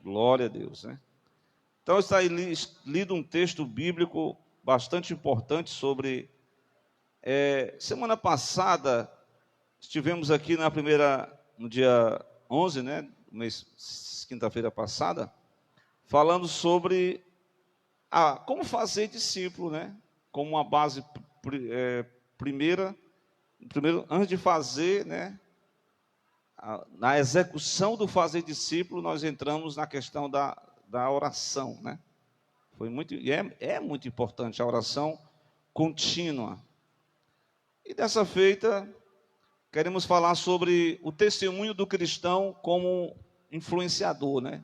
Glória a Deus, né? Então está aí lido um texto bíblico bastante importante sobre... semana passada, estivemos aqui no dia 11, né? Quinta-feira passada, falando sobre como fazer discípulo, né? Como uma base primeiro, antes de fazer, né? Na execução do fazer discípulo, nós entramos na questão da oração, né? Foi muito, é muito importante a oração contínua. E dessa feita, queremos falar sobre o testemunho do cristão como influenciador, né?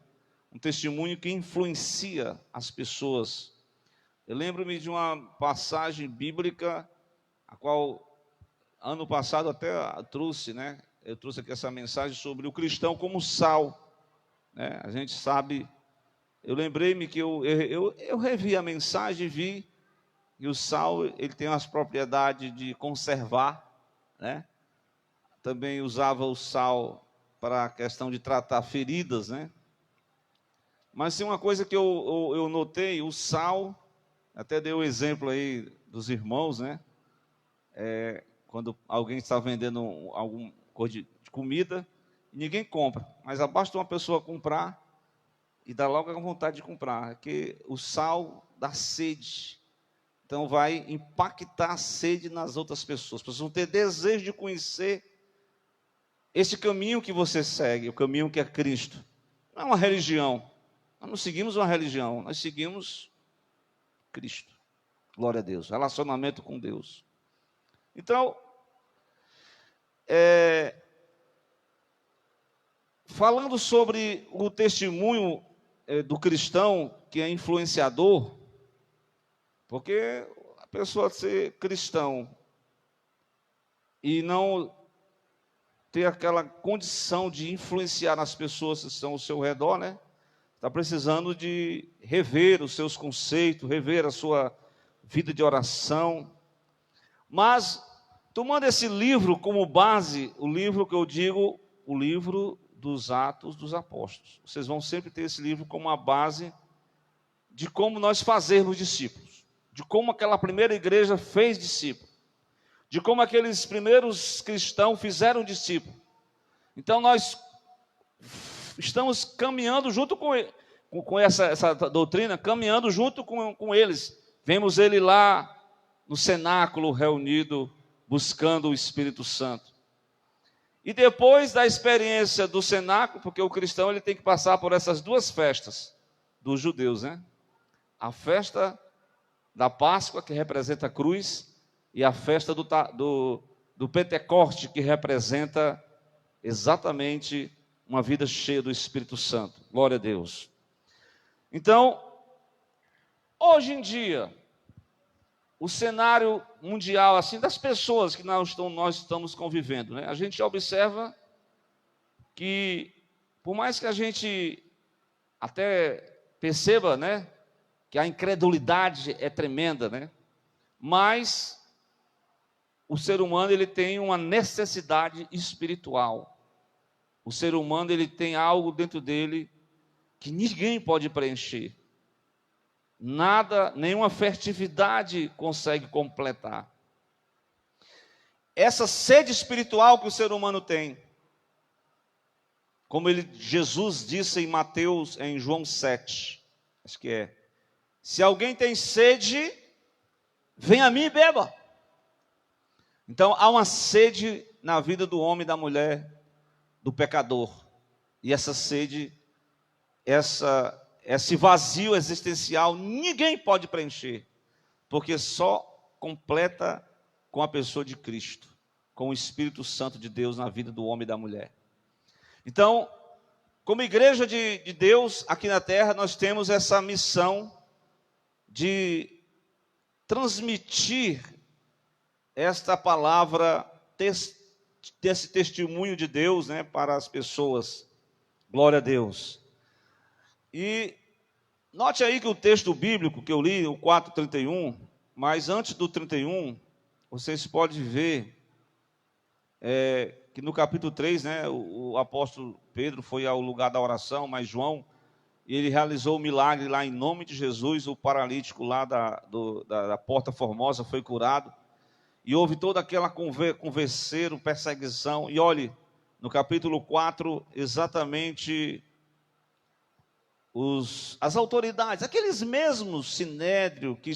Um testemunho que influencia as pessoas. Eu lembro-me de uma passagem bíblica, a qual ano passado até trouxe, né? Eu trouxe aqui essa mensagem sobre o cristão como sal, né? A gente sabe, eu lembrei-me que eu revi a mensagem e vi que o sal ele tem as propriedades de conservar, né? Também usava o sal para a questão de tratar feridas, né? Mas tem uma coisa que eu notei, o sal, até dei o exemplo aí dos irmãos, né? Quando alguém está vendendo alguma coisa de comida, ninguém compra, mas basta uma pessoa comprar e dá logo a vontade de comprar, porque o sal dá sede, então vai impactar a sede nas outras pessoas. As pessoas vão ter desejo de conhecer esse caminho que você segue, o caminho que é Cristo. Não é uma religião, nós não seguimos uma religião, nós seguimos Cristo. Glória a Deus, relacionamento com Deus. Então, falando sobre o testemunho do cristão que é influenciador, porque a pessoa ser cristão e não ter aquela condição de influenciar nas pessoas que estão ao seu redor, né? Está precisando de rever os seus conceitos, rever a sua vida de oração. Mas, tomando esse livro como base, o livro que eu digo, o livro dos Atos dos Apóstolos. Vocês vão sempre ter esse livro como uma base de como nós fazermos discípulos, de como aquela primeira igreja fez discípulos, de como aqueles primeiros cristãos fizeram discípulos. Então nós estamos caminhando junto com essa doutrina, caminhando junto com eles. Vemos ele lá no cenáculo reunido, buscando o Espírito Santo. E depois da experiência do cenáculo, porque o cristão ele tem que passar por essas duas festas dos judeus, né? A festa da Páscoa, que representa a cruz, e a festa do Pentecoste, que representa exatamente uma vida cheia do Espírito Santo. Glória a Deus. Então, hoje em dia, o cenário mundial, assim, das pessoas que nós estamos convivendo, né? A gente observa que, por mais que a gente até perceba, né, que a incredulidade é tremenda, né? Mas o ser humano ele tem uma necessidade espiritual. O ser humano ele tem algo dentro dele que ninguém pode preencher. Nada, nenhuma festividade consegue completar. Essa sede espiritual que o ser humano tem, como Jesus disse em Mateus, em João 7, acho que é: se alguém tem sede, venha a mim e beba. Então há uma sede na vida do homem e da mulher, do pecador. E essa sede, esse vazio existencial, ninguém pode preencher, porque só completa com a pessoa de Cristo, com o Espírito Santo de Deus na vida do homem e da mulher. Então, como igreja de Deus aqui na terra, nós temos essa missão de transmitir esta palavra, desse testemunho de Deus, né, para as pessoas. Glória a Deus. E note aí que o texto bíblico que eu li, o 4:31, mas antes do 31, vocês podem ver que no capítulo 3, né, o apóstolo Pedro foi ao lugar da oração, mas João e ele realizou o milagre lá em nome de Jesus. O paralítico lá da Porta Formosa foi curado, e houve toda aquela converseiro, perseguição, e olhe, no capítulo 4, exatamente as autoridades, aqueles mesmos sinédrio que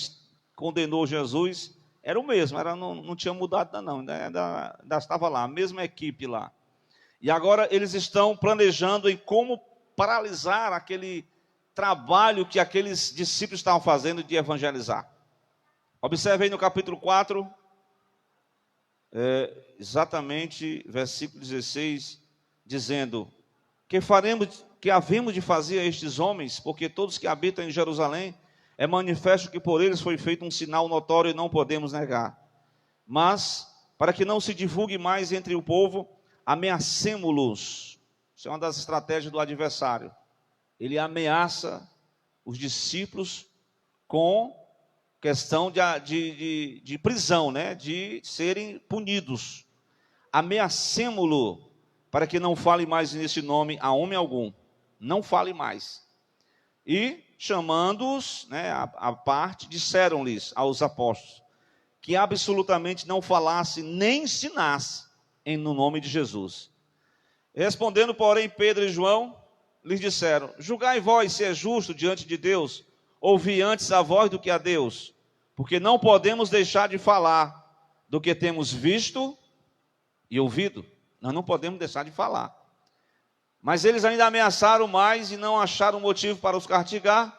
condenou Jesus, era o mesmo, não tinha mudado não, ainda estava lá, a mesma equipe lá. E agora eles estão planejando em como paralisar aquele trabalho que aqueles discípulos estavam fazendo de evangelizar. Observe aí no capítulo 4, exatamente versículo 16, dizendo: que havemos de fazer a estes homens, porque todos que habitam em Jerusalém, é manifesto que por eles foi feito um sinal notório e não podemos negar. Mas, para que não se divulgue mais entre o povo, ameacemo-los. Isso é uma das estratégias do adversário. Ele ameaça os discípulos com questão de prisão, né? De serem punidos. Ameacemo-lo, para que não fale mais nesse nome a homem algum. Não fale mais. E, chamando-os, né, à parte, disseram-lhes aos apóstolos que absolutamente não falasse nem ensinasse no nome de Jesus. Respondendo, porém, Pedro e João lhes disseram: julgai vós se é justo diante de Deus ouvir antes a voz do que a Deus, porque não podemos deixar de falar do que temos visto e ouvido. Nós não podemos deixar de falar. Mas eles ainda ameaçaram mais e não acharam motivo para os castigar.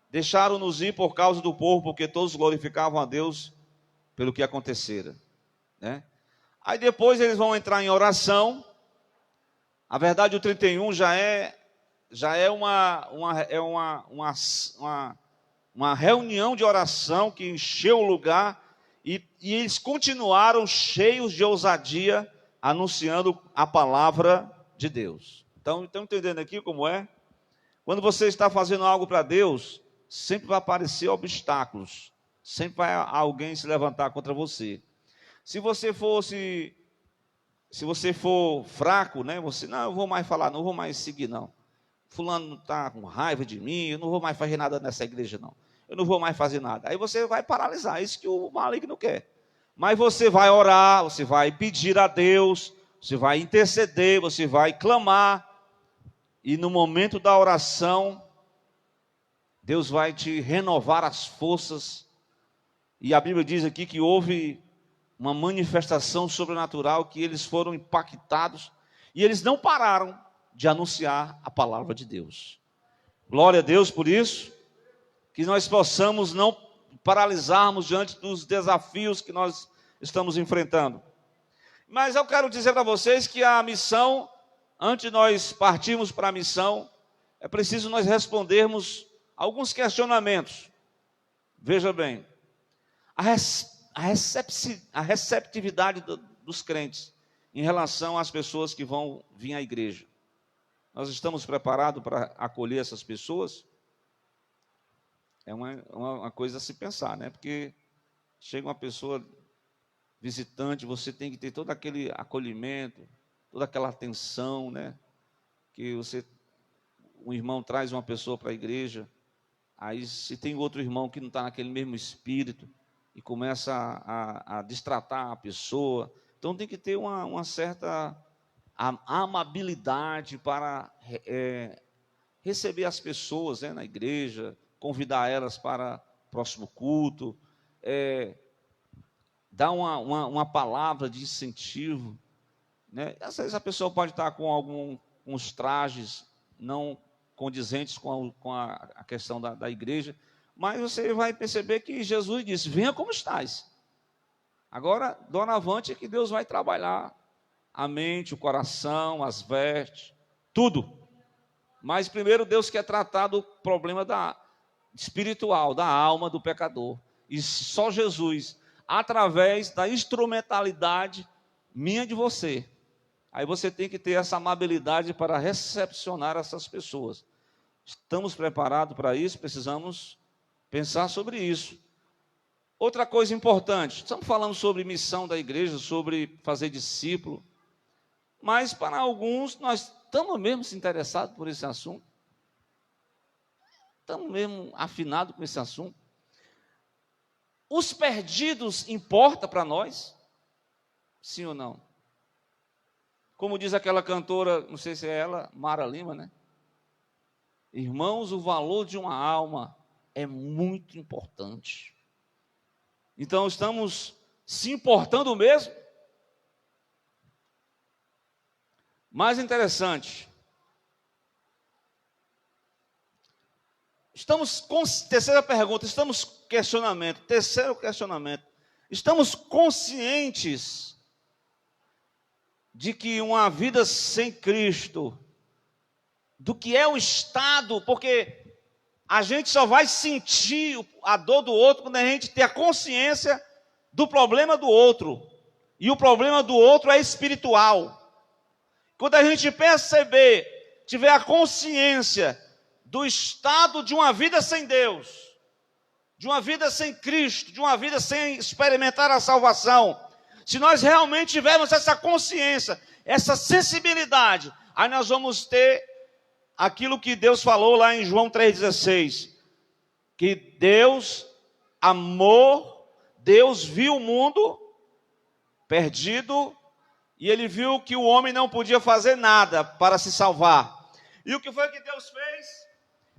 Deixaram-nos ir por causa do povo, porque todos glorificavam a Deus pelo que acontecera, né? Aí depois eles vão entrar em oração. A verdade, o 31 já é uma reunião de oração que encheu o lugar, e eles continuaram cheios de ousadia, anunciando a palavra de Deus. Então, estão entendendo aqui como é? Quando você está fazendo algo para Deus, sempre vai aparecer obstáculos, sempre vai alguém se levantar contra você. Se você for fraco, né? Não, eu vou mais falar, não vou mais seguir, não. Fulano está com raiva de mim, eu não vou mais fazer nada nessa igreja, não. Eu não vou mais fazer nada. Aí você vai paralisar, isso que o maligno quer. Mas você vai orar, você vai pedir a Deus, você vai interceder, você vai clamar. E no momento da oração, Deus vai te renovar as forças. E a Bíblia diz aqui que houve uma manifestação sobrenatural, que eles foram impactados, e eles não pararam de anunciar a palavra de Deus. Glória a Deus por isso, que nós possamos não paralisarmos diante dos desafios que nós estamos enfrentando. Mas eu quero dizer para vocês que a missão, antes de nós partirmos para a missão, é preciso nós respondermos alguns questionamentos. Veja bem, a receptividade dos crentes em relação às pessoas que vão vir à igreja. Nós estamos preparados para acolher essas pessoas? É uma coisa a se pensar, né? Porque chega uma pessoa visitante, você tem que ter todo aquele acolhimento, toda aquela atenção, né? Que um irmão traz uma pessoa para a igreja, aí se tem outro irmão que não está naquele mesmo espírito, e começa a destratar a pessoa. Então tem que ter uma certa amabilidade para receber as pessoas, né, na igreja, convidar elas para o próximo culto, dar uma palavra de incentivo, né? Às vezes a pessoa pode estar com uns trajes não condizentes com a questão da igreja, mas você vai perceber que Jesus disse: venha como estás. Agora, doravante é que Deus vai trabalhar a mente, o coração, as vestes, tudo. Mas primeiro Deus quer tratar do problema espiritual, da alma do pecador. E só Jesus, através da instrumentalidade minha de você. Aí você tem que ter essa amabilidade para recepcionar essas pessoas. Estamos preparados para isso? Precisamos pensar sobre isso. Outra coisa importante, estamos falando sobre missão da igreja, sobre fazer discípulo, mas para alguns nós estamos mesmo se interessados por esse assunto. Estamos mesmo afinados com esse assunto. Os perdidos importam para nós? Sim ou não? Como diz aquela cantora, não sei se é ela, Mara Lima, né? Irmãos, o valor de uma alma é muito importante. Então, estamos se importando mesmo? Mais interessante. Terceira pergunta, terceiro questionamento. Estamos conscientes de que uma vida sem Cristo, do que é o estado, porque a gente só vai sentir a dor do outro quando a gente ter a consciência do problema do outro. E o problema do outro é espiritual. Quando a gente tiver a consciência do estado de uma vida sem Deus, de uma vida sem Cristo, de uma vida sem experimentar a salvação, se nós realmente tivermos essa consciência, essa sensibilidade, aí nós vamos ter aquilo que Deus falou lá em João 3,16, que Deus amou, Deus viu o mundo perdido, e ele viu que o homem não podia fazer nada para se salvar. E o que foi que Deus fez?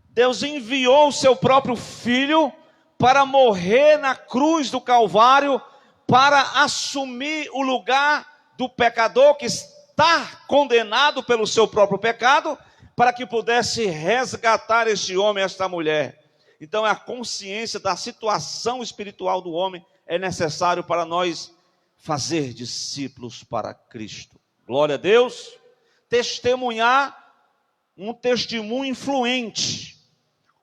Deus enviou o seu próprio Filho para morrer na cruz do Calvário, para assumir o lugar do pecador que está condenado pelo seu próprio pecado, para que pudesse resgatar este homem, esta mulher. Então, a consciência da situação espiritual do homem é necessário para nós fazer discípulos para Cristo. Glória a Deus. Testemunhar um testemunho influente.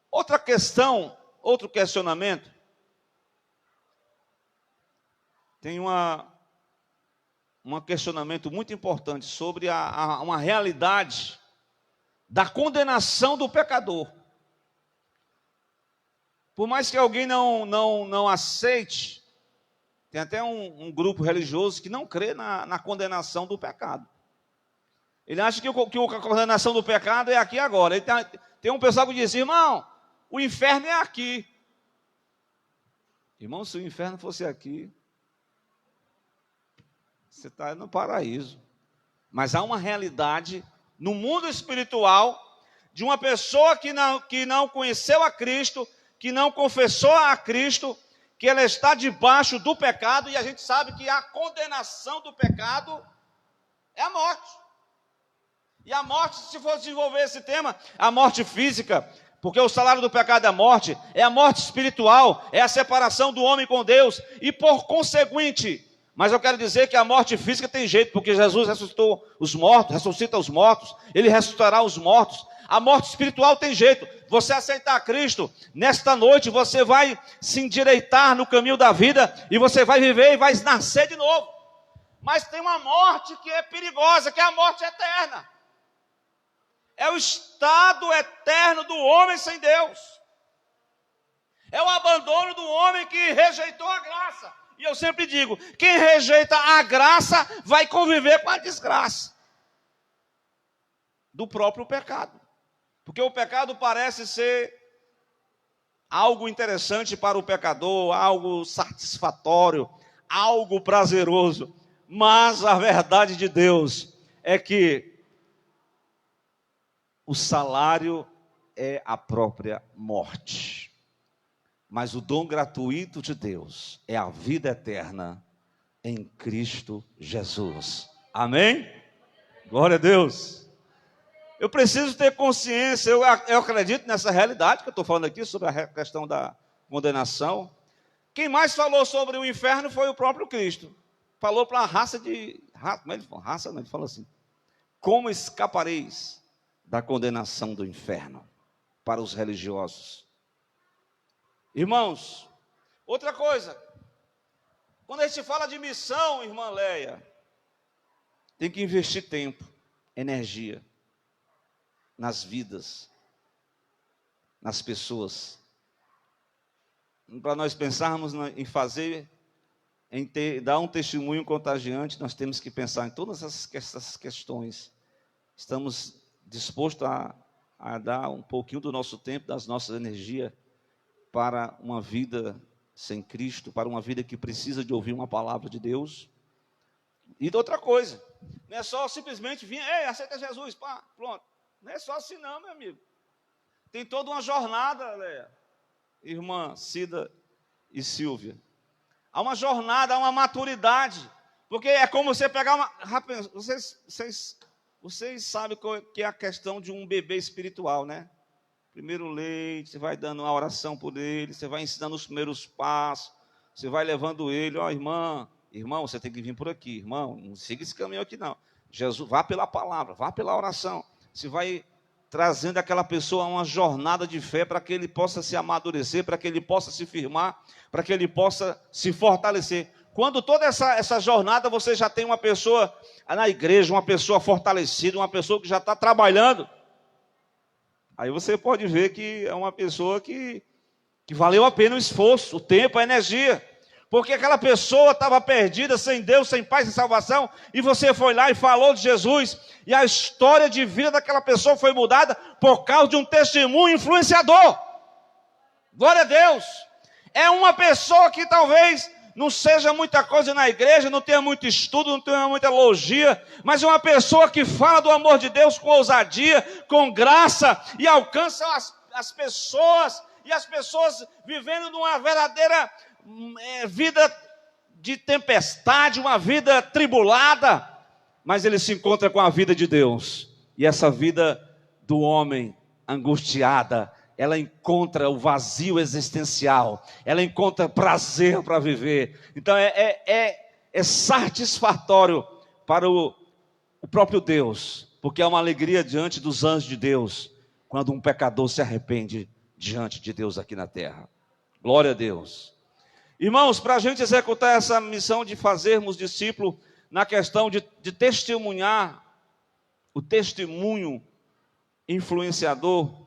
Outra questão, outro questionamento. Tem um questionamento muito importante sobre uma realidade da condenação do pecador. Por mais que alguém não aceite, tem até um grupo religioso que não crê na condenação do pecado. Ele acha que a condenação do pecado é aqui agora. Tem um pessoal que diz, irmão, o inferno é aqui. Irmão, se o inferno fosse aqui, você está no paraíso. Mas há uma realidade no mundo espiritual de uma pessoa que não conheceu a Cristo, que não confessou a Cristo, que ela está debaixo do pecado, e a gente sabe que a condenação do pecado é a morte. E a morte, se for desenvolver esse tema, a morte física, porque o salário do pecado é a morte espiritual, é a separação do homem com Deus, e por conseguinte, mas eu quero dizer que a morte física tem jeito, porque Jesus ressuscitou os mortos, ressuscita os mortos, ele ressuscitará os mortos. A morte espiritual tem jeito. Você aceitar Cristo, nesta noite você vai se endireitar no caminho da vida, e você vai viver e vai nascer de novo. Mas tem uma morte que é perigosa, que é a morte eterna. É o estado eterno do homem sem Deus. É o abandono do homem que rejeitou a graça. E eu sempre digo, quem rejeita a graça vai conviver com a desgraça do próprio pecado. Porque o pecado parece ser algo interessante para o pecador, algo satisfatório, algo prazeroso. Mas a verdade de Deus é que o salário é a própria morte. Mas o dom gratuito de Deus é a vida eterna em Cristo Jesus. Amém? Glória a Deus. Eu preciso ter consciência, eu acredito nessa realidade que eu estou falando aqui, sobre a questão da condenação. Quem mais falou sobre o inferno foi o próprio Cristo. Falou para a raça de... ele falou assim, como escapareis da condenação do inferno para os religiosos? Irmãos, outra coisa, quando a gente fala de missão, irmã Leia, tem que investir tempo, energia, nas vidas, nas pessoas. Para nós pensarmos em fazer, dar um testemunho contagiante, nós temos que pensar em todas essas questões. Estamos dispostos a a dar um pouquinho do nosso tempo, das nossas energias, para uma vida sem Cristo, para uma vida que precisa de ouvir uma palavra de Deus. E de outra coisa, não é só simplesmente vir, ei, aceita Jesus, pá, pronto. Não é só assim não, meu amigo. Tem toda uma jornada, Léa, irmã Cida e Silvia. Há uma jornada, há uma maturidade. Porque é como você pegar uma... Vocês sabem qual que é a questão de um bebê espiritual, né? Primeiro leite, você vai dando uma oração por ele, você vai ensinando os primeiros passos, você vai levando ele, ó, irmão, você tem que vir por aqui, irmão, não siga esse caminho aqui não. Jesus, vá pela palavra, vá pela oração. Você vai trazendo aquela pessoa a uma jornada de fé para que ele possa se amadurecer, para que ele possa se firmar, para que ele possa se fortalecer. Quando toda essa jornada você já tem uma pessoa na igreja, uma pessoa fortalecida, uma pessoa que já está trabalhando, aí você pode ver que é uma pessoa que valeu a pena o esforço, o tempo, a energia. Porque aquela pessoa estava perdida, sem Deus, sem paz, sem salvação, e você foi lá e falou de Jesus, e a história de vida daquela pessoa foi mudada por causa de um testemunho influenciador. Glória a Deus. É uma pessoa que talvez não seja muita coisa na igreja, não tenha muito estudo, não tenha muita elogia, mas é uma pessoa que fala do amor de Deus com ousadia, com graça, e alcança as pessoas, e as pessoas vivendo numa verdadeira vida de tempestade, uma vida tribulada, mas ele se encontra com a vida de Deus, e essa vida do homem angustiada, ela encontra o vazio existencial, ela encontra prazer para viver. Então é satisfatório para o próprio Deus, porque é uma alegria diante dos anjos de Deus, quando um pecador se arrepende diante de Deus aqui na terra. Glória a Deus. Irmãos, para a gente executar essa missão de fazermos discípulo na questão de testemunhar, o testemunho influenciador,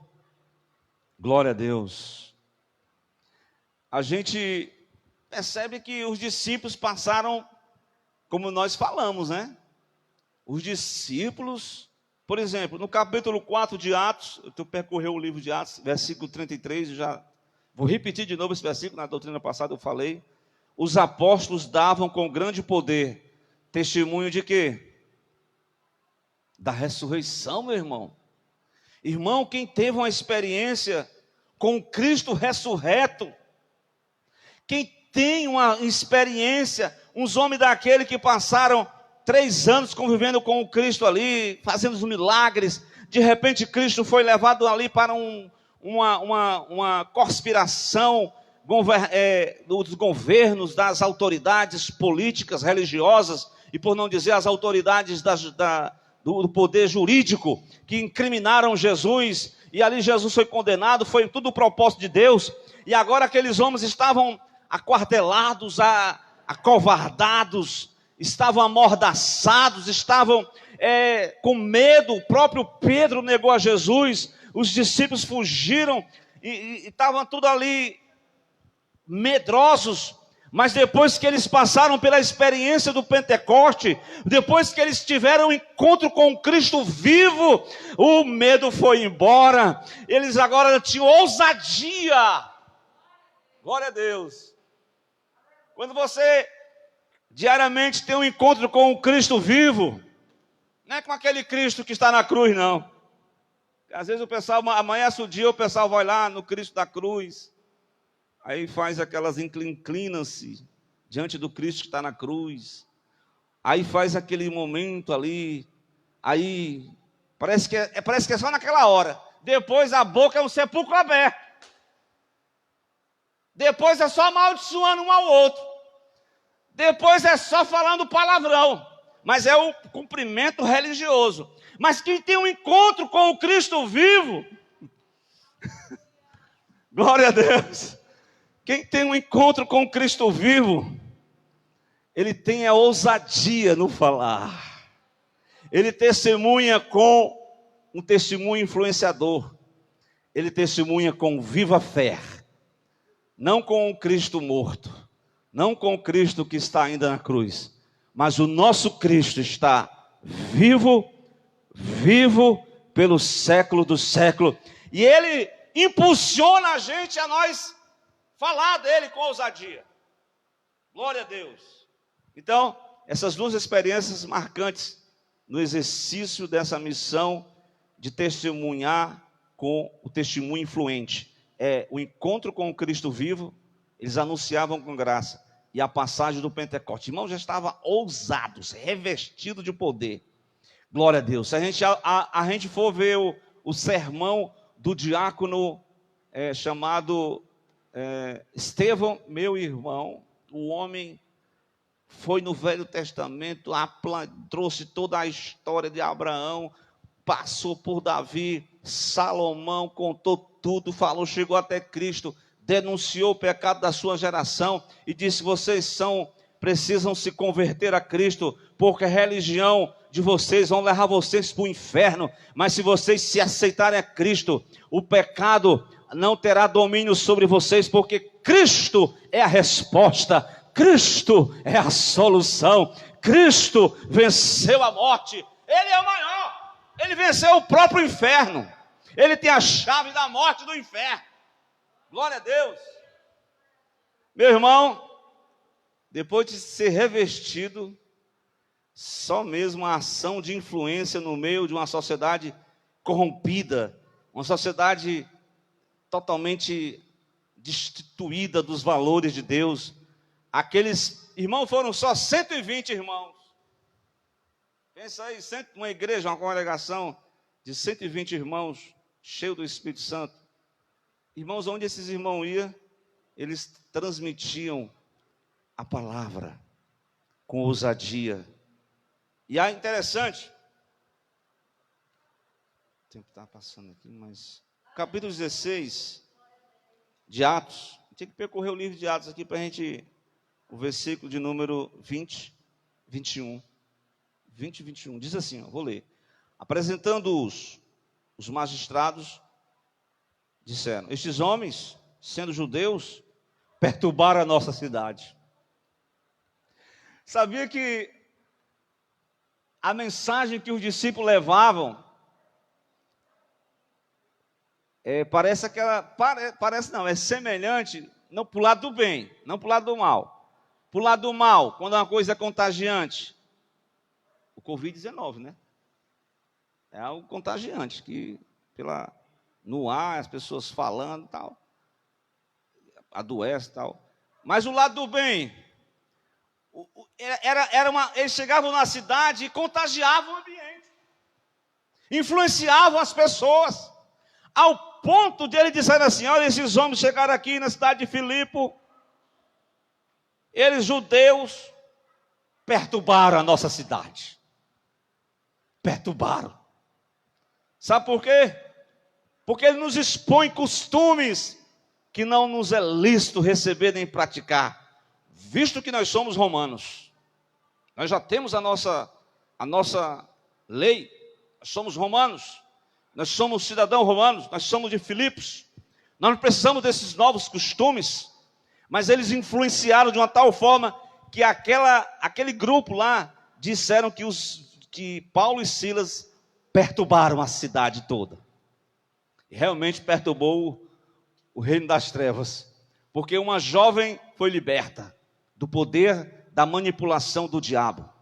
glória a Deus, a gente percebe que os discípulos passaram, como nós falamos, né? Os discípulos, por exemplo, no capítulo 4 de Atos, eu percorreu o livro de Atos, versículo 33, já vou repetir de novo esse versículo, na doutrina passada eu falei. Os apóstolos davam com grande poder testemunho de quê? Da ressurreição, meu irmão. Irmão, quem teve uma experiência com Cristo ressurreto, quem tem uma experiência, uns homens daquele que passaram 3 anos convivendo com o Cristo ali, fazendo os milagres, de repente Cristo foi levado ali para uma conspiração dos governos, das políticas, religiosas, e por não dizer as autoridades do poder jurídico, que incriminaram Jesus, e ali Jesus foi condenado, foi tudo o propósito de Deus, e agora aqueles homens estavam aquartelados, acovardados, estavam amordaçados, estavam com medo. O próprio Pedro negou a Jesus, os discípulos fugiram, e estavam tudo ali medrosos. Mas depois que eles passaram pela experiência do Pentecoste, depois que eles tiveram um encontro com o Cristo vivo, o medo foi embora, eles agora tinham ousadia. Glória a Deus. Quando você diariamente tem um encontro com o Cristo vivo, não é com aquele Cristo que está na cruz, não. Às vezes o pessoal, amanhece o dia, o pessoal vai lá no Cristo da cruz, aí faz aquelas inclina-se diante do Cristo que está na cruz, aí faz aquele momento ali, aí parece que é só naquela hora, depois a boca é um sepulcro aberto, depois é só amaldiçoando um ao outro, depois é só falando palavrão, mas é o cumprimento religioso. Mas quem tem um encontro com o Cristo vivo, glória a Deus, quem tem um encontro com o Cristo vivo, ele tem a ousadia no falar, ele testemunha com um testemunho influenciador, ele testemunha com viva fé, não com o Cristo morto, não com o Cristo que está ainda na cruz, mas o nosso Cristo está vivo, pelo século do século. E Ele impulsiona a gente a nós falar dele com ousadia. Glória a Deus. Então, essas duas experiências marcantes no exercício dessa missão de testemunhar com o testemunho influente. É o encontro com o Cristo vivo, eles anunciavam com graça, e a passagem do Pentecostes. Irmãos, já estavam ousados, revestidos de poder. Glória a Deus. Se a gente for ver o sermão do diácono chamado Estevão, meu irmão, o homem foi no Velho Testamento, trouxe toda a história de Abraão, passou por Davi, Salomão, contou tudo, falou, chegou até Cristo, denunciou o pecado da sua geração e disse: vocês precisam se converter a Cristo, porque a religião de vocês vão levar vocês para o inferno, mas se vocês se aceitarem a Cristo, o pecado não terá domínio sobre vocês, porque Cristo é a resposta, Cristo é a solução, Cristo venceu a morte, Ele é o maior, Ele venceu o próprio inferno, Ele tem a chave da morte e do inferno. Glória a Deus. Meu irmão, depois de ser revestido, só mesmo a ação de influência no meio de uma sociedade corrompida, uma sociedade totalmente destituída dos valores de Deus. Aqueles irmãos foram só 120 irmãos. Pensa aí, uma igreja, uma congregação de 120 irmãos, cheio do Espírito Santo. Irmãos, onde esses irmãos iam, eles transmitiam a palavra com ousadia. E é interessante, o tempo está passando aqui, mas capítulo 16 de Atos, tem que percorrer o livro de Atos aqui para a gente, o versículo de número 20 e 21, diz assim, vou ler. Apresentando-os, os magistrados disseram: estes homens, sendo judeus, perturbaram a nossa cidade. Sabia que a mensagem que os discípulos levavam é semelhante, não para o lado do bem, não para o lado do mal. Para o lado do mal, quando uma coisa é contagiante, o Covid-19, né? É algo contagiante, que no ar, as pessoas falando e tal, adoece e tal. Mas o lado do bem, eles chegavam na cidade e contagiavam o ambiente, influenciavam as pessoas, ao ponto de ele dizer assim: olha, esses homens chegaram aqui na cidade de Filipe, eles judeus perturbaram a nossa cidade. Perturbaram. Sabe por quê? Porque ele nos expõe costumes que não nos é lícito receber nem praticar, visto que nós somos romanos. Nós já temos a nossa lei, nós somos romanos, nós somos cidadãos romanos, nós somos de Filipos, nós não precisamos desses novos costumes, mas eles influenciaram de uma tal forma que aquele grupo lá disseram que Paulo e Silas perturbaram a cidade toda. E realmente perturbou o reino das trevas, porque uma jovem foi liberta do poder da manipulação do diabo.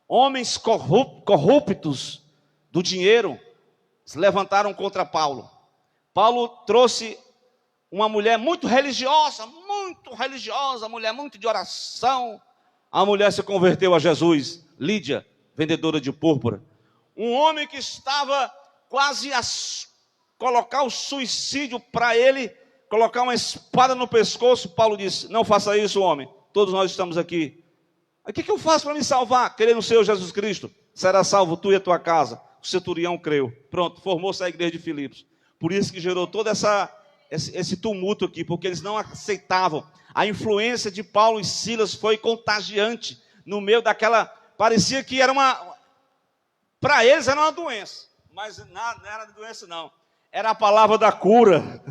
Homens corruptos do dinheiro se levantaram contra Paulo. Paulo trouxe uma mulher muito religiosa, mulher muito de oração. A mulher se converteu a Jesus, Lídia, vendedora de púrpura. Um homem que estava quase a colocar o suicídio para ele, colocar uma espada no pescoço. Paulo disse: não faça isso, homem, todos nós estamos aqui. O que eu faço para me salvar? Crer no Senhor Jesus Cristo, será salvo tu e a tua casa. O centurião creu. Pronto, formou-se a igreja de Filipos. Por isso que gerou todo esse tumulto aqui, porque eles não aceitavam. A influência de Paulo e Silas foi contagiante no meio daquela... Parecia que era para eles era uma doença, mas não era doença não. Era a palavra da cura,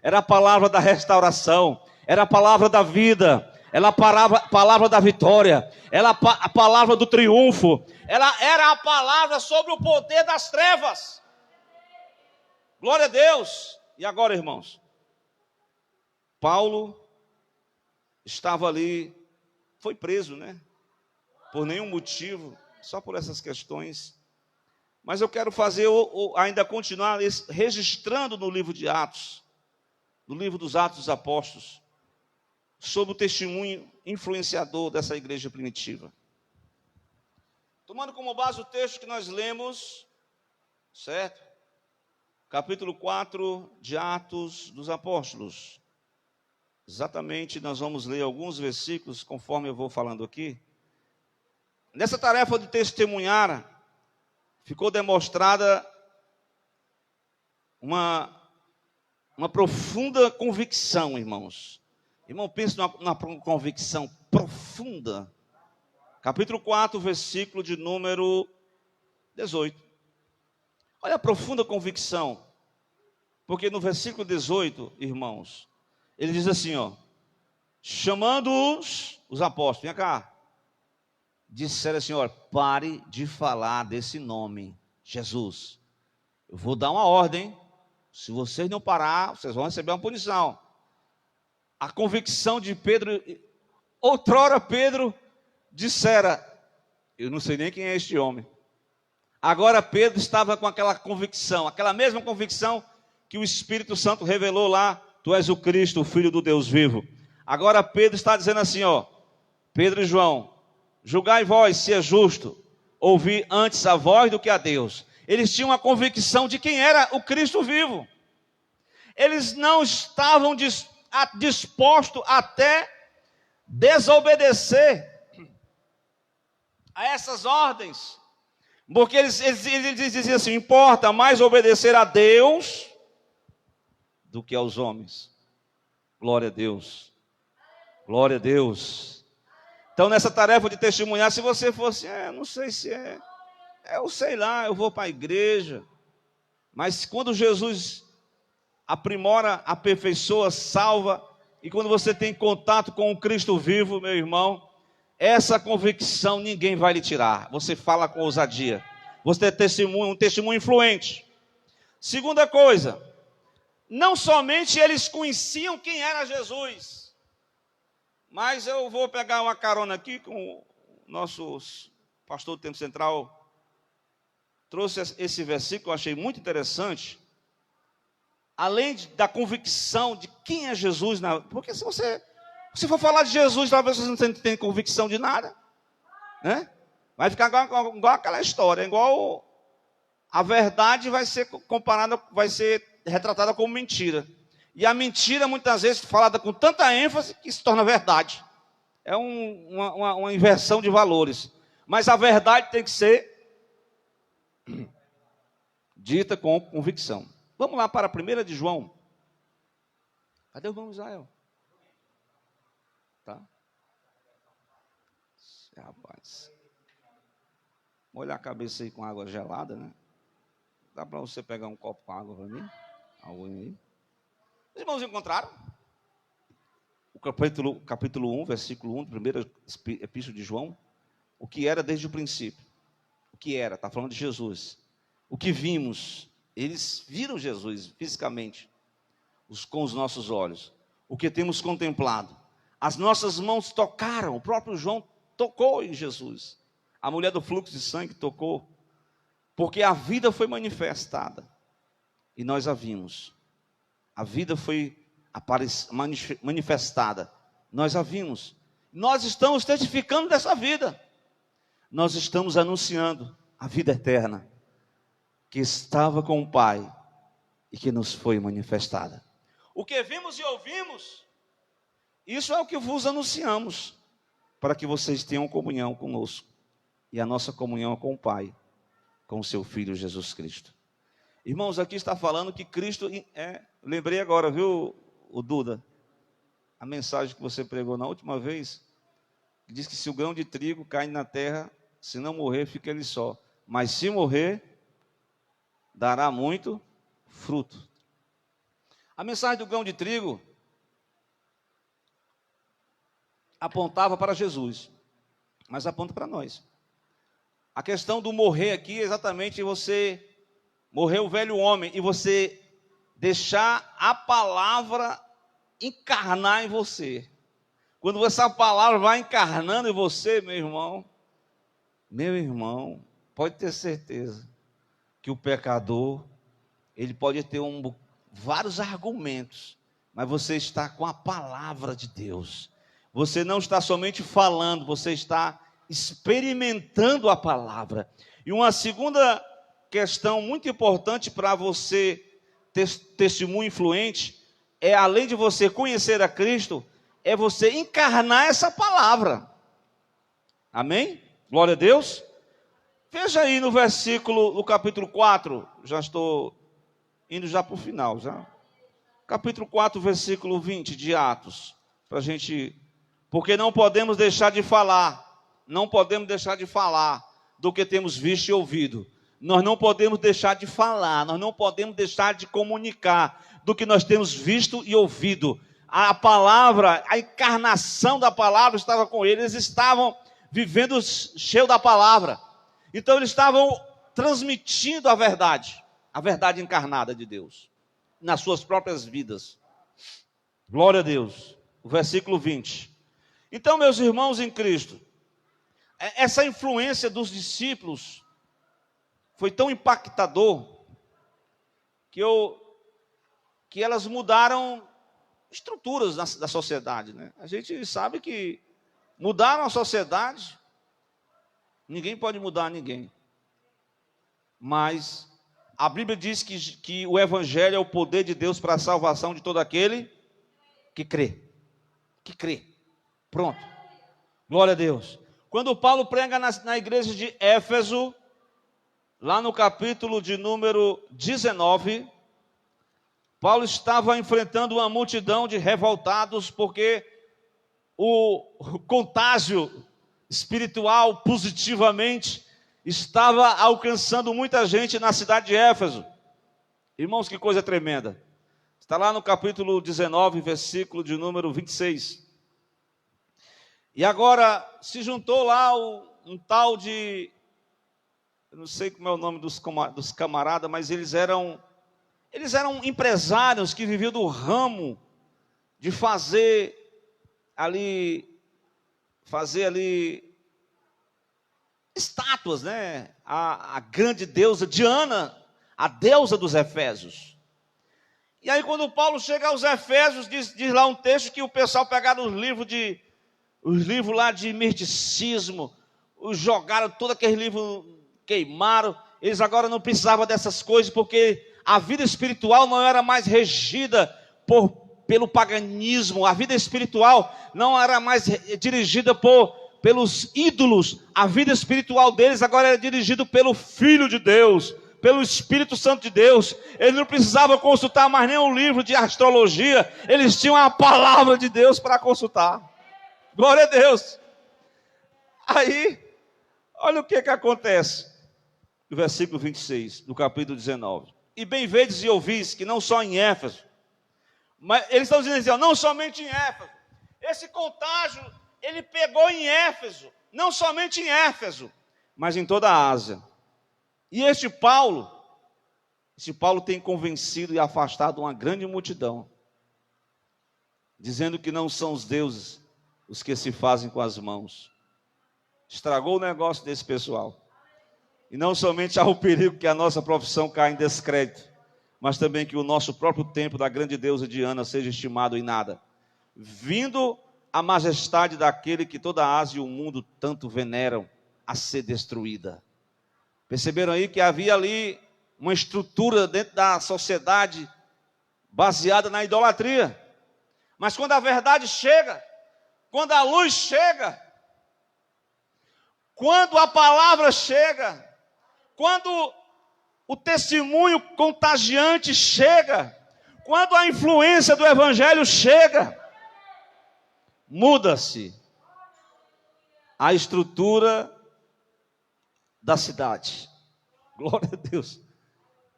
era a palavra da restauração, era a palavra da vida, era a palavra da vitória, era a palavra do triunfo, ela era a palavra sobre o poder das trevas. Glória a Deus! E agora, irmãos? Paulo estava ali, foi preso, né? Por nenhum motivo, só por essas questões. Mas eu quero fazer, ainda continuar registrando no livro de Atos, no livro dos Atos dos Apóstolos, sobre o testemunho influenciador dessa igreja primitiva. Tomando como base o texto que nós lemos, certo? Capítulo 4 de Atos dos Apóstolos. Exatamente, nós vamos ler alguns versículos, conforme eu vou falando aqui. Nessa tarefa de testemunhar, ficou demonstrada uma profunda convicção, irmãos. Irmão, pense numa convicção profunda. Capítulo 4, versículo de número 18. Olha a profunda convicção. Porque no versículo 18, irmãos, ele diz assim, ó. Chamando os apóstolos, vem cá. Disseram assim, ó, pare de falar desse nome, Jesus. Eu vou dar uma ordem. Se vocês não parar, vocês vão receber uma punição. A convicção de Pedro, outrora Pedro dissera, eu não sei nem quem é este homem. Agora Pedro estava com aquela convicção, aquela mesma convicção que o Espírito Santo revelou lá, tu és o Cristo, o Filho do Deus vivo. Agora Pedro está dizendo assim, ó, Pedro e João, julgai vós se é justo ouvir antes a voz do que a Deus. Eles tinham a convicção de quem era o Cristo vivo. Eles não estavam dispostos até desobedecer a essas ordens. Porque eles diziam assim, importa mais obedecer a Deus do que aos homens. Glória a Deus. Glória a Deus. Então nessa tarefa de testemunhar, se você fosse, não sei se eu sei lá, eu vou para a igreja. Mas quando Jesus aprimora, aperfeiçoa, salva, e quando você tem contato com o Cristo vivo, meu irmão, essa convicção ninguém vai lhe tirar. Você fala com ousadia. Você tem um testemunho influente. Segunda coisa, não somente eles conheciam quem era Jesus, mas eu vou pegar uma carona aqui com o nosso pastor do Tempo Central, trouxe esse versículo, eu achei muito interessante. Além da convicção de quem é Jesus, porque se você for falar de Jesus, talvez você não tenha convicção de nada, né? Vai ficar igual aquela história, igual a verdade vai ser comparada, vai ser retratada como mentira. E a mentira, muitas vezes, falada com tanta ênfase que se torna verdade. É uma inversão de valores. Mas a verdade tem que ser dita com convicção. Vamos lá para a 1 de João. Cadê o irmão Israel? Tá? Rapaz. Molhar a cabeça aí com água gelada, né? Dá para você pegar um copo com água para mim? Alguém aí? Os irmãos encontraram? O capítulo 1, versículo 1, primeira epístola de João. O que era desde o princípio. O que era, está falando de Jesus. O que vimos. Eles viram Jesus fisicamente, com os nossos olhos. O que temos contemplado. As nossas mãos tocaram, o próprio João tocou em Jesus. A mulher do fluxo de sangue tocou. Porque a vida foi manifestada. E nós a vimos. A vida foi manifestada. Nós a vimos. Nós estamos testificando dessa vida. Nós estamos anunciando a vida eterna. Que estava com o Pai e que nos foi manifestada. O que vimos e ouvimos, isso é o que vos anunciamos, para que vocês tenham comunhão conosco. E a nossa comunhão é com o Pai, com o seu Filho Jesus Cristo. Irmãos, aqui está falando que Cristo lembrei agora, viu, o Duda? A mensagem que você pregou na última vez, diz que se o grão de trigo cai na terra, se não morrer, fica ele só. Mas se morrer, dará muito fruto. A mensagem do grão de trigo apontava para Jesus, mas aponta para nós. A questão do morrer aqui é exatamente você morrer o velho homem e você deixar a palavra encarnar em você. Quando essa palavra vai encarnando em você, meu irmão, pode ter certeza que o pecador, ele pode ter vários argumentos, mas você está com a palavra de Deus. Você não está somente falando, você está experimentando a palavra. E uma segunda questão muito importante para você ter testemunho influente, é além de você conhecer a Cristo, é você encarnar essa palavra. Amém? Glória a Deus. Veja aí no capítulo 4, já estou indo já para o final, já. Capítulo 4, versículo 20 de Atos, para a gente, porque não podemos deixar de falar do que temos visto e ouvido. Nós não podemos deixar de falar, nós não podemos deixar de comunicar do que nós temos visto e ouvido. A palavra, a encarnação da palavra estava com eles, eles estavam vivendo cheio da palavra. Então eles estavam transmitindo a verdade encarnada de Deus, nas suas próprias vidas. Glória a Deus. O versículo 20. Então, meus irmãos em Cristo, essa influência dos discípulos foi tão impactador que elas mudaram estruturas da sociedade, né? A gente sabe que mudaram a sociedade, ninguém pode mudar ninguém. Mas a Bíblia diz que o Evangelho é o poder de Deus para a salvação de todo aquele que crê. Que crê. Pronto. Glória a Deus. Quando Paulo prega na igreja de Éfeso, lá no capítulo de número 19, Paulo estava enfrentando uma multidão de revoltados, porque o contágio espiritual positivamente estava alcançando muita gente na cidade de Éfeso. Irmãos, que coisa tremenda. Está lá no capítulo 19, versículo de número 26. E agora se juntou lá um tal de, eu não sei como é o nome dos camaradas, mas eles eram empresários que viviam do ramo de fazer ali estátuas, né? A grande deusa Diana, a deusa dos Efésios. E aí quando Paulo chega aos Efésios, diz lá um texto que o pessoal pegaram os livros lá de misticismo, jogaram todos aqueles livros, queimaram. Eles agora não precisavam dessas coisas, porque a vida espiritual não era mais regida pelo paganismo. A vida espiritual não era mais dirigida pelos ídolos. A vida espiritual deles agora era dirigida pelo Filho de Deus, pelo Espírito Santo de Deus. Eles não precisavam consultar mais nenhum livro de astrologia, eles tinham a palavra de Deus para consultar. Glória a Deus. Aí, olha o que acontece. No versículo 26, do capítulo 19. E bem vedes e ouvis que não só em Éfeso, mas eles estão dizendo assim, não somente em Éfeso. Esse contágio, ele pegou em Éfeso, não somente em Éfeso, mas em toda a Ásia. E esse Paulo tem convencido e afastado uma grande multidão, dizendo que não são os deuses os que se fazem com as mãos. Estragou o negócio desse pessoal. E não somente há o perigo que a nossa profissão caia em descrédito, mas também que o nosso próprio templo da grande deusa Diana seja estimado em nada, vindo a majestade daquele que toda a Ásia e o mundo tanto veneram a ser destruída. Perceberam aí que havia ali uma estrutura dentro da sociedade baseada na idolatria. Mas quando a verdade chega, quando a luz chega, quando a palavra chega, quando o testemunho contagiante chega, quando a influência do Evangelho chega, muda-se a estrutura da cidade. Glória a Deus.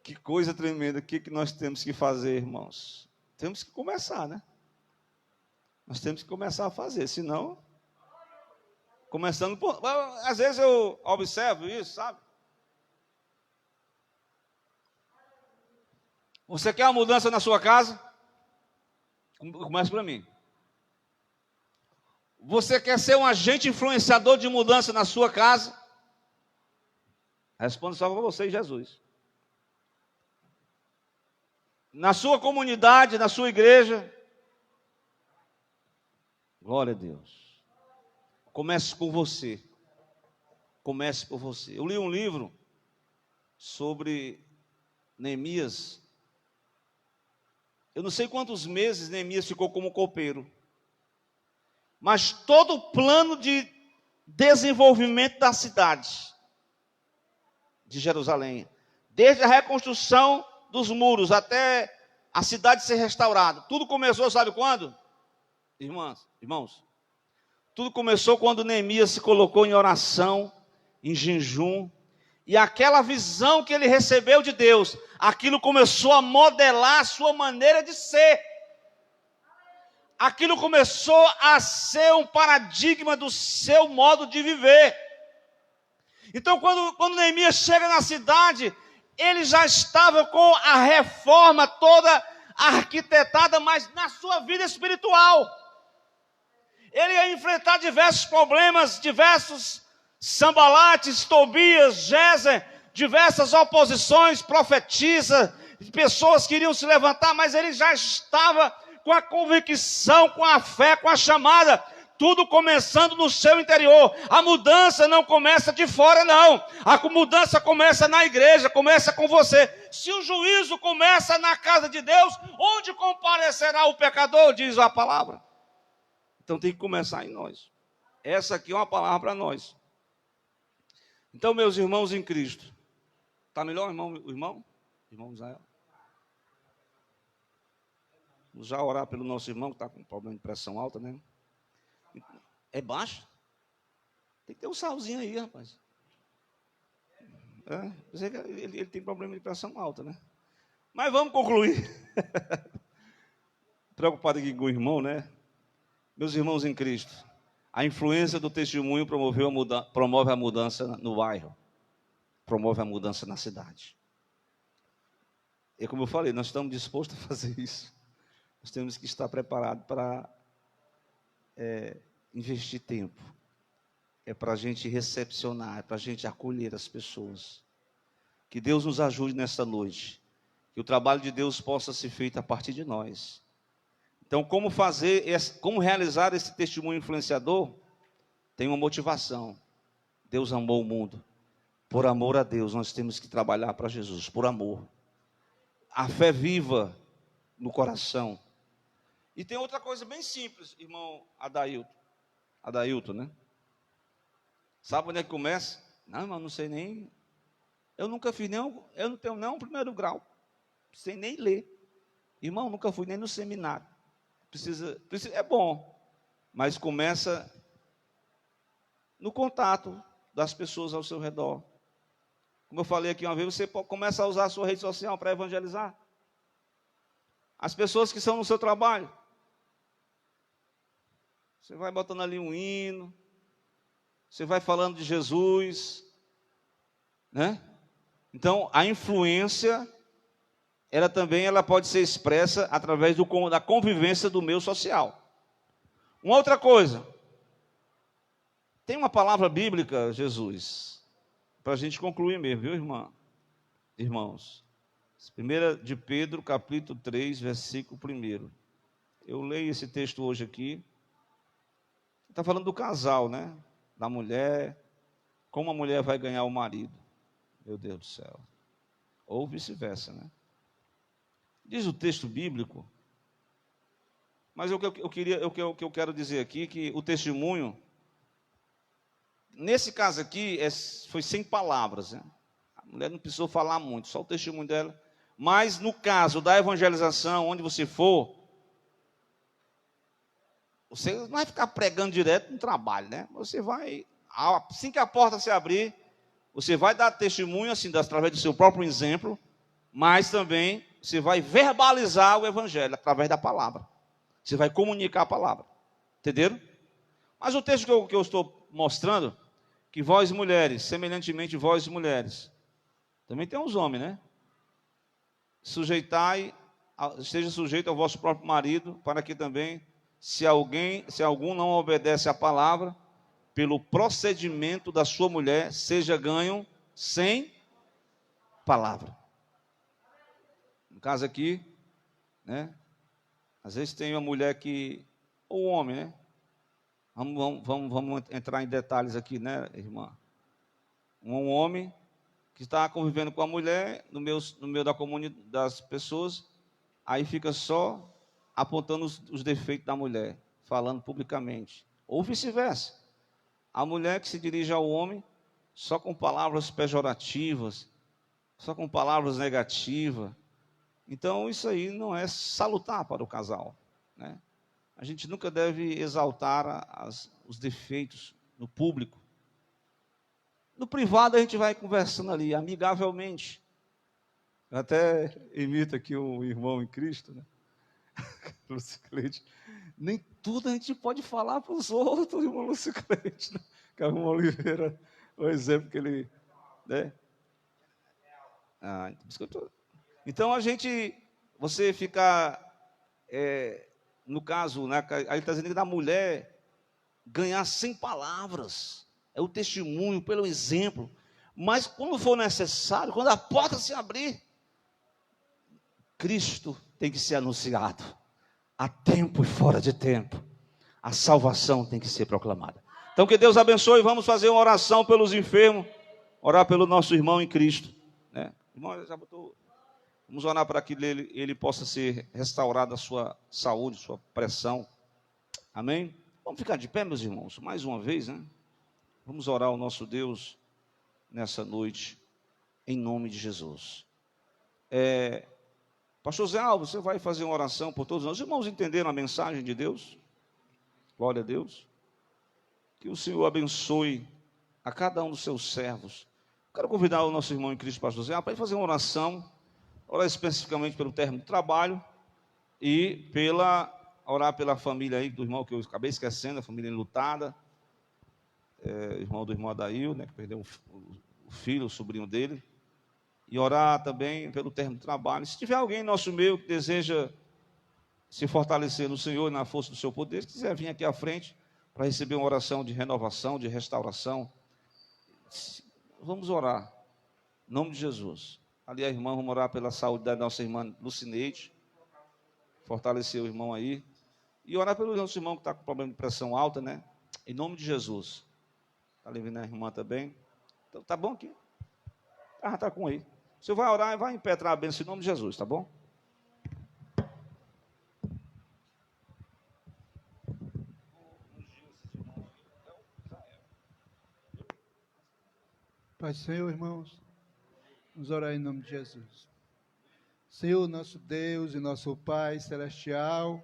Que coisa tremenda. O que nós temos que fazer, irmãos? Temos que começar, né? Nós temos que começar a fazer, senão, começando por... Às vezes eu observo isso, sabe? Você quer uma mudança na sua casa? Começa por mim. Você quer ser um agente influenciador de mudança na sua casa? Responda só para você e Jesus. Na sua comunidade, na sua igreja? Glória a Deus. Comece com você. Comece por você. Eu li um livro sobre Neemias. Eu não sei quantos meses Neemias ficou como copeiro. Mas todo o plano de desenvolvimento da cidade de Jerusalém, desde a reconstrução dos muros até a cidade ser restaurada, tudo começou, sabe quando? Irmãos, tudo começou quando Neemias se colocou em oração, em jejum, e aquela visão que ele recebeu de Deus, aquilo começou a modelar a sua maneira de ser. Aquilo começou a ser um paradigma do seu modo de viver. Então, quando Neemias chega na cidade, ele já estava com a reforma toda arquitetada, mas na sua vida espiritual. Ele ia enfrentar diversos problemas, diversos Sambalates, Tobias, Gézer, diversas oposições, profetisa, pessoas que iriam se levantar, mas ele já estava com a convicção, com a fé, com a chamada, tudo começando no seu interior. A mudança não começa de fora, não. A mudança começa na igreja, começa com você. Se o juízo começa na casa de Deus, onde comparecerá o pecador, diz a palavra. Então tem que começar em nós. Essa aqui é uma palavra para nós. Então, meus irmãos em Cristo, está melhor, irmão Israel? Vamos já orar pelo nosso irmão que está com problema de pressão alta, né? É baixo? Tem que ter um salzinho aí, rapaz. Ele tem problema de pressão alta, né? Mas vamos concluir. Preocupado aqui com o irmão, né? Meus irmãos em Cristo, a influência do testemunho promove a mudança no bairro, promove a mudança na cidade. E como eu falei, nós estamos dispostos a fazer isso. Nós temos que estar preparados para investir tempo. É para a gente recepcionar, é para a gente acolher as pessoas. Que Deus nos ajude nesta noite. Que o trabalho de Deus possa ser feito a partir de nós. Então, como realizar esse testemunho influenciador? Tem uma motivação. Deus amou o mundo. Por amor a Deus, nós temos que trabalhar para Jesus, por amor. A fé viva no coração. E tem outra coisa bem simples, irmão Adailton, né? Sabe onde é que começa? Não, irmão, não sei nem. Eu nunca fiz eu não tenho nem um primeiro grau. Sem nem ler. Irmão, nunca fui nem no seminário. É bom, mas começa no contato das pessoas ao seu redor. Como eu falei aqui uma vez, você começa a usar a sua rede social para evangelizar. As pessoas que estão no seu trabalho. Você vai botando ali um hino, você vai falando de Jesus, né? Então, a influência, ela pode ser expressa através da convivência do meio social. Uma outra coisa, tem uma palavra bíblica, Jesus, para a gente concluir mesmo, viu, irmãos? 1 de Pedro, capítulo 3, versículo 1. Eu leio esse texto hoje aqui. Está falando do casal, né? Da mulher, como a mulher vai ganhar o marido. Meu Deus do céu. Ou vice-versa, né? Diz o texto bíblico, mas o que eu quero dizer aqui, que o testemunho, nesse caso aqui, foi sem palavras, né? A mulher não precisou falar muito, só o testemunho dela. Mas no caso da evangelização, onde você for, você não vai ficar pregando direto no trabalho, né? Você vai, assim que a porta se abrir, você vai dar testemunho, assim, através do seu próprio exemplo, mas também você vai verbalizar o evangelho através da palavra. Você vai comunicar a palavra. Entenderam? Mas o texto que eu estou mostrando, que vós mulheres, semelhantemente vós mulheres, também tem uns homens, né? esteja sujeito ao vosso próprio marido, para que também, se algum não obedece à palavra, pelo procedimento da sua mulher, seja ganho sem palavra. No caso aqui, né? Às vezes tem uma mulher que, ou um homem, né? Vamos entrar em detalhes aqui, né, irmã? Um homem que está convivendo com a mulher no meio da comunidade das pessoas, aí fica só apontando os defeitos da mulher, falando publicamente. Ou vice-versa. A mulher que se dirige ao homem só com palavras pejorativas, só com palavras negativas. Então, isso aí não é salutar para o casal, né? A gente nunca deve exaltar os defeitos no público. No privado, a gente vai conversando ali, amigavelmente. Eu até imito aqui um irmão em Cristo, né? Lúcio Cleide. Nem tudo a gente pode falar para os outros, irmão Lúcio Cleide, né? Carlos Oliveira, o exemplo que ele... né? Então, você fica, no caso, né, aí ele está dizendo que da mulher ganhar sem palavras, é o testemunho, pelo exemplo, mas quando for necessário, quando a porta se abrir, Cristo tem que ser anunciado, a tempo e fora de tempo, a salvação tem que ser proclamada. Então que Deus abençoe, vamos fazer uma oração pelos enfermos, orar pelo nosso irmão em Cristo, né? Irmão, já botou... Vamos orar para que ele possa ser restaurado a sua saúde, sua pressão. Amém? Vamos ficar de pé, meus irmãos, mais uma vez, né? Vamos orar ao nosso Deus nessa noite, em nome de Jesus. Pastor Zé Alves, você vai fazer uma oração por todos nós. Os irmãos entenderam a mensagem de Deus? Glória a Deus. Que o Senhor abençoe a cada um dos seus servos. Quero convidar o nosso irmão em Cristo, pastor Zé, para fazer uma oração, orar especificamente pelo término do trabalho e orar pela família aí do irmão que eu acabei esquecendo, a família enlutada, irmão do irmão Adail, né, que perdeu o filho, o sobrinho dele, e orar também pelo término do trabalho. Se tiver alguém em nosso meio que deseja se fortalecer no Senhor e na força do seu poder, se quiser vir aqui à frente para receber uma oração de renovação, de restauração, vamos orar, em nome de Jesus. Ali a irmã, vamos orar pela saúde da nossa irmã Lucineide, fortalecer o irmão aí, e orar pelo nosso irmão que está com problema de pressão alta, né? Em nome de Jesus. Está ali vindo a irmã também. Então, tá bom aqui? Está com aí. Você vai orar e vai impetrar a bênção em nome de Jesus, tá bom? Pai, Senhor, irmãos, vamos orar em nome de Jesus. Senhor, nosso Deus e nosso Pai celestial,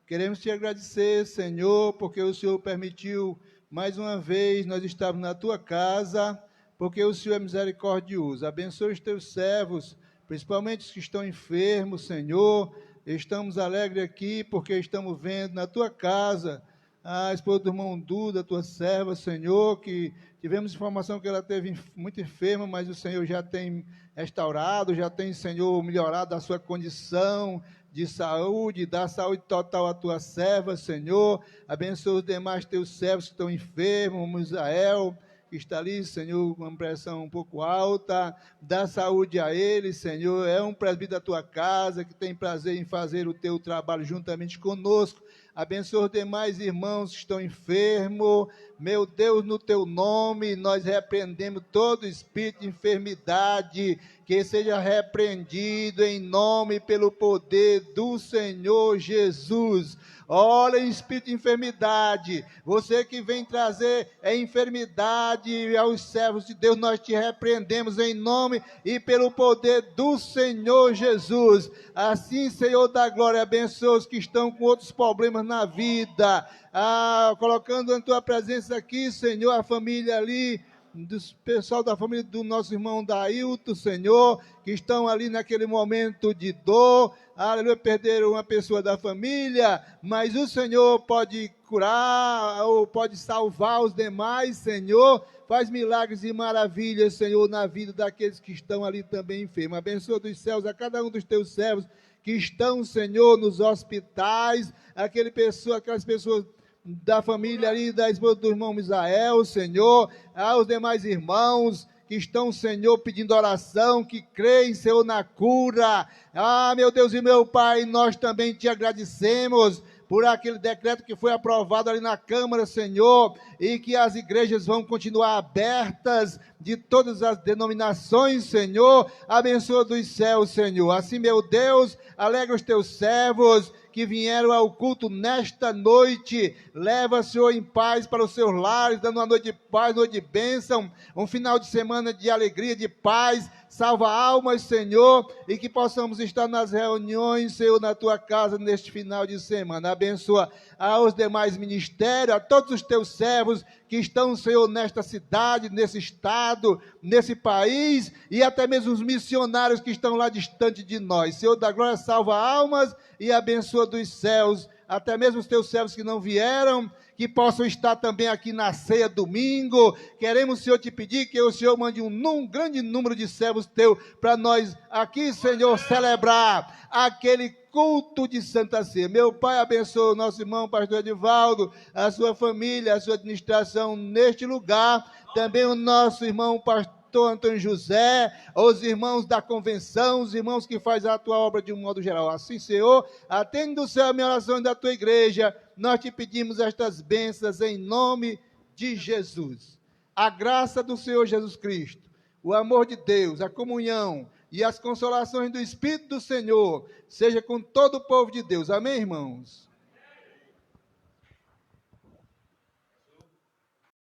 queremos te agradecer, Senhor, porque o Senhor permitiu mais uma vez nós estarmos na tua casa, porque o Senhor é misericordioso. Abençoe os teus servos, principalmente os que estão enfermos, Senhor. Estamos alegres aqui porque estamos vendo na tua casa a esposa do irmão Duda, tua serva, Senhor, que tivemos informação que ela esteve muito enferma, mas o Senhor já tem restaurado, já tem, Senhor, melhorado a sua condição de saúde, dá saúde total à tua serva, Senhor. Abençoa os demais teus servos que estão enfermos, como Israel, que está ali, Senhor, com uma pressão um pouco alta, dá saúde a ele, Senhor. É um presbítero da tua casa que tem prazer em fazer o teu trabalho juntamente conosco. Abençoa os demais irmãos que estão enfermos. Meu Deus, no teu nome, nós repreendemos todo espírito de enfermidade, que seja repreendido em nome e pelo poder do Senhor Jesus. Olha, espírito de enfermidade, você que vem trazer enfermidade aos servos de Deus, nós te repreendemos em nome e pelo poder do Senhor Jesus. Assim, Senhor da glória, abençoa os que estão com outros problemas na vida, colocando na tua presença aqui, Senhor, a família ali do pessoal da família do nosso irmão Dailton, Senhor, que estão ali naquele momento de dor, aleluia, perderam uma pessoa da família, mas o Senhor pode curar ou pode salvar os demais, Senhor. Faz milagres e maravilhas, Senhor, na vida daqueles que estão ali também enfermos. Abençoa dos céus a cada um dos teus servos que estão, Senhor, nos hospitais, aquelas pessoas da família ali, da esposa do irmão Misael, Senhor, aos demais irmãos que estão, Senhor, pedindo oração, que creem, Senhor, na cura. Meu Deus e meu Pai, nós também te agradecemos por aquele decreto que foi aprovado ali na Câmara, Senhor, e que as igrejas vão continuar abertas de todas as denominações, Senhor. Abençoa dos céus, Senhor. Assim, meu Deus, alegra os teus servos que vieram ao culto nesta noite. Leva, Senhor, em paz para os seus lares, dando uma noite de paz, noite de bênção, um final de semana de alegria, de paz. Salva almas, Senhor, e que possamos estar nas reuniões, Senhor, na tua casa neste final de semana. Abençoa aos demais ministérios, a todos os teus servos que estão, Senhor, nesta cidade, nesse estado, nesse país, e até mesmo os missionários que estão lá distante de nós. Senhor da glória, salva almas e abençoa dos céus, até mesmo os teus servos que não vieram, que possam estar também aqui na ceia domingo. Queremos, Senhor, te pedir que o Senhor mande um grande número de servos teu para nós aqui, Senhor, celebrar aquele culto de Santa Ceia. Meu Pai, abençoa o nosso irmão pastor Edivaldo, a sua família, a sua administração neste lugar, também o nosso irmão pastor Antônio José, os irmãos da convenção, os irmãos que fazem a tua obra de um modo geral. Assim, Senhor, atende do céu a minha oração da tua igreja. Nós te pedimos estas bênçãos em nome de Jesus. A graça do Senhor Jesus Cristo, o amor de Deus, a comunhão e as consolações do Espírito do Senhor, seja com todo o povo de Deus. Amém, irmãos?